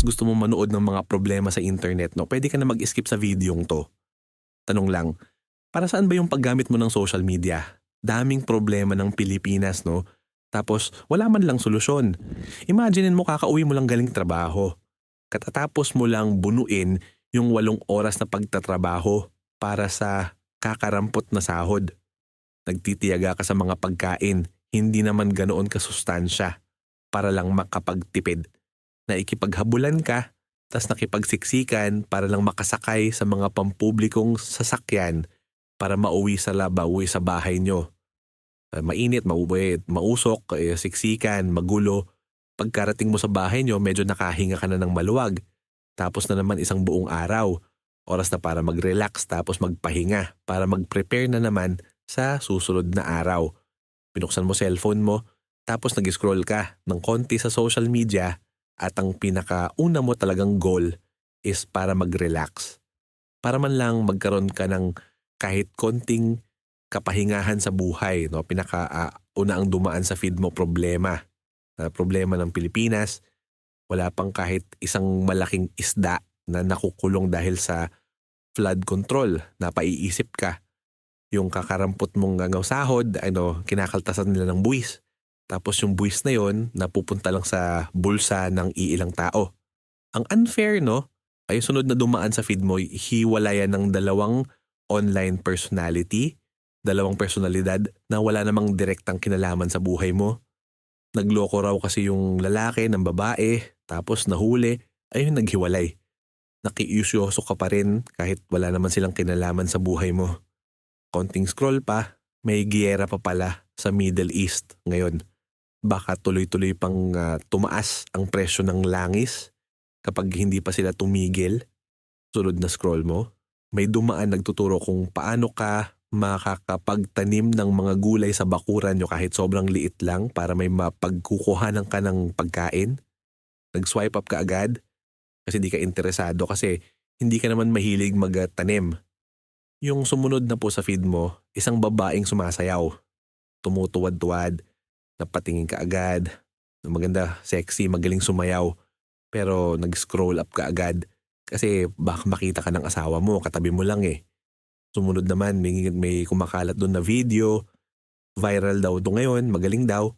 gusto mo manood ng mga problema sa internet, no, pwede ka na mag-skip sa videong 'to. Tanong lang, para saan ba yung paggamit mo ng social media? Daming problema ng Pilipinas, no? Tapos wala man lang solusyon. Imaginin mo kakauwi mo lang galing trabaho. Katatapos mo lang bunuin yung 8 oras na pagtatrabaho para sa kakarampot na sahod. Nagtitiyaga ka sa mga pagkain, hindi naman ganoon kasustansya para lang makapagtipid. Naikipaghabulan ka, tas nakipagsiksikan para lang makasakay sa mga pampublikong sasakyan para mauwi sa bahay nyo. Mainit, mausok, siksikan, magulo. Pagkarating mo sa bahay nyo, medyo nakahinga ka na ng maluwag. Tapos na naman isang buong araw. Oras na para mag-relax tapos magpahinga para mag-prepare na naman sa susunod na araw. Binuksan mo cellphone mo, tapos nag-scroll ka ng konti sa social media at ang pinakauna mo talagang goal is para mag-relax. Para man lang magkaroon ka ng kahit konting kapahingahan sa buhay, no? Una ang dumaan sa feed mo problema. Problema ng Pilipinas, wala pang kahit isang malaking isda na nakukulong dahil sa flood control. Napaiisip ka. Yung kakarampot mong sahod, kinakaltasan nila ng buwis. Tapos yung buwis na yon napupunta lang sa bulsa ng iilang tao. Ang unfair, no? Ay sunod na dumaan sa feed mo, hiwalayan ng dalawang online personality, dalawang personalidad na wala namang direktang kinalaman sa buhay mo. Nagloko raw kasi yung lalaki ng babae, tapos nahuli, ayun naghiwalay. Nakiusyoso ka pa rin kahit wala naman silang kinalaman sa buhay mo. Konting scroll pa, may giyera pa pala sa Middle East ngayon. Baka tuloy-tuloy pang tumaas ang presyo ng langis kapag hindi pa sila tumigil. Sunod na scroll mo, may dumaan nagtuturo kung paano ka makakapagtanim ng mga gulay sa bakuran nyo kahit sobrang liit lang para may mapagkukuhanan ka ng pagkain. Nag-swipe up ka agad kasi di ka interesado kasi hindi ka naman mahilig magtanim. Yung sumunod na po sa feed mo, isang babaeng sumasayaw, tumutuwad-tuwad, napatingin ka agad, maganda, sexy, magaling sumayaw, pero nag-scroll up ka agad kasi baka makita ka ng asawa mo, katabi mo lang eh. Sumunod naman, may kumakalat doon na video, viral daw ito ngayon, magaling daw,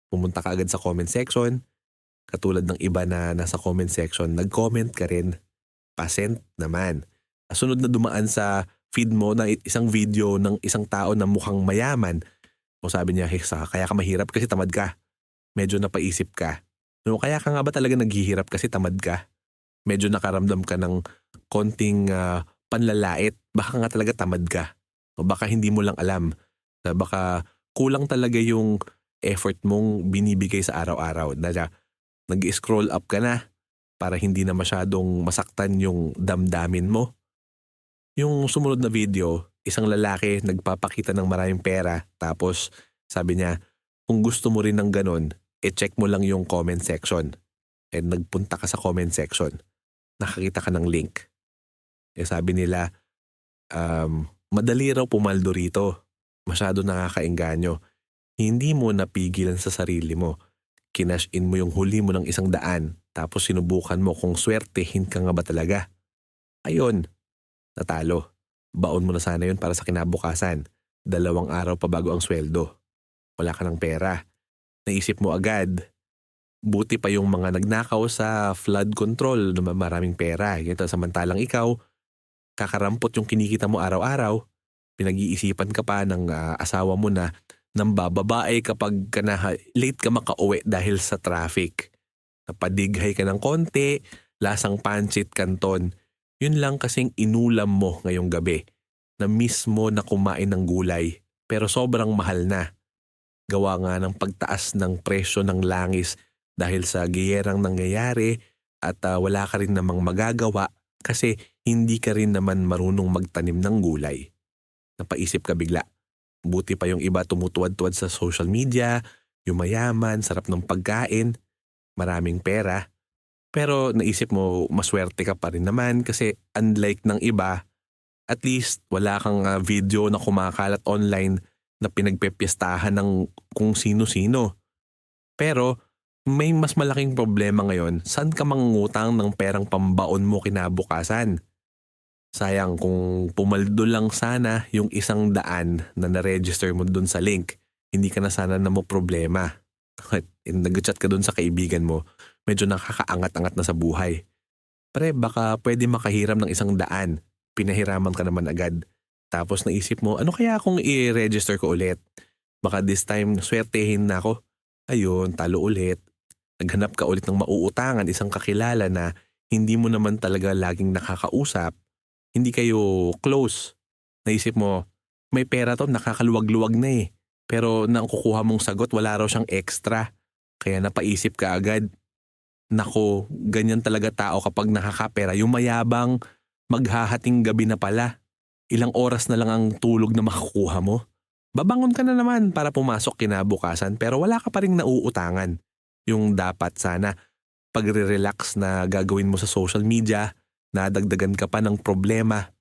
pumunta ka agad sa comment section, katulad ng iba na nasa comment section, nag-comment ka rin, pasent naman. Sunod na dumaan sa feed mo na isang video ng isang tao na mukhang mayaman. O sabi niya, kaya ka mahirap kasi tamad ka. Medyo napaisip ka. No, kaya ka nga ba talaga naghihirap kasi tamad ka? Medyo nakaramdam ka ng konting panlalait. Baka nga talaga tamad ka. O baka hindi mo lang alam. Baka kulang talaga yung effort mong binibigay sa araw-araw. Nag-scroll up ka na para hindi na masyadong masaktan yung damdamin mo. Yung sumunod na video, isang lalaki nagpapakita ng maraming pera tapos sabi niya, kung gusto mo rin ng ganon, check mo lang yung comment section. And nagpunta ka sa comment section. Nakakita ka ng link. Sabi nila, madali raw pumaldo rito. Masyado nakakaengganyo. Hindi mo napigilan sa sarili mo. Kinash in mo yung huli mo ng 100 tapos sinubukan mo kung swertehin ka nga ba talaga. Ayun. Natalo. Baon mo na sana yun para sa kinabukasan. 2 araw pa bago ang sweldo. Wala ka ng pera. Naisip mo agad. Buti pa yung mga nagnakaw sa flood control na maraming pera. Samantalang ikaw, kakarampot yung kinikita mo araw-araw. Pinag-iisipan ka pa ng asawa mo na nang bababae kapag late ka makauwi dahil sa traffic. Napadighay ka ng konti, lasang pancit canton. Yun lang kasing inulam mo ngayong gabi na mismo na kumain ng gulay pero sobrang mahal na. Gawa nga ng pagtaas ng presyo ng langis dahil sa giyerang nangyayari at wala ka rin namang magagawa kasi hindi ka rin naman marunong magtanim ng gulay. Napaisip ka bigla. Buti pa yung iba tumutuwad-tuwad sa social media, yung mayaman, sarap ng pagkain, maraming pera. Pero naisip mo, maswerte ka pa rin naman kasi unlike ng iba, at least wala kang video na kumakalat online na pinagpepiestahan ng kung sino-sino. Pero may mas malaking problema ngayon, saan ka mangungutang ng perang pambaon mo kinabukasan? Sayang kung pumaldo lang sana yung 100 na na-register mo dun sa link, hindi ka na sana problema. At nag-chat ka dun sa kaibigan mo, medyo nakakaangat-angat na sa buhay. Pre, baka pwede makahiram ng 100, pinahiraman ka naman agad. Tapos naisip mo, ano kaya kung i-register ko ulit? Baka this time swertehin na ako. Ayun, talo ulit. Naghanap ka ulit ng mauutangan, isang kakilala na hindi mo naman talaga laging nakakausap. Hindi kayo close. Naisip mo, may pera to, nakakaluwag-luwag na eh. Pero nang kukuha mong sagot, wala raw siyang extra. Kaya napaisip ka agad, nako, ganyan talaga tao kapag nakakapera. Yung mayabang, maghahating gabi na pala. Ilang oras na lang ang tulog na makukuha mo. Babangon ka na naman para pumasok kinabukasan pero wala ka pa ring nauutangan. Yung dapat sana pagre-relax na gagawin mo sa social media, nadagdagan ka pa ng problema,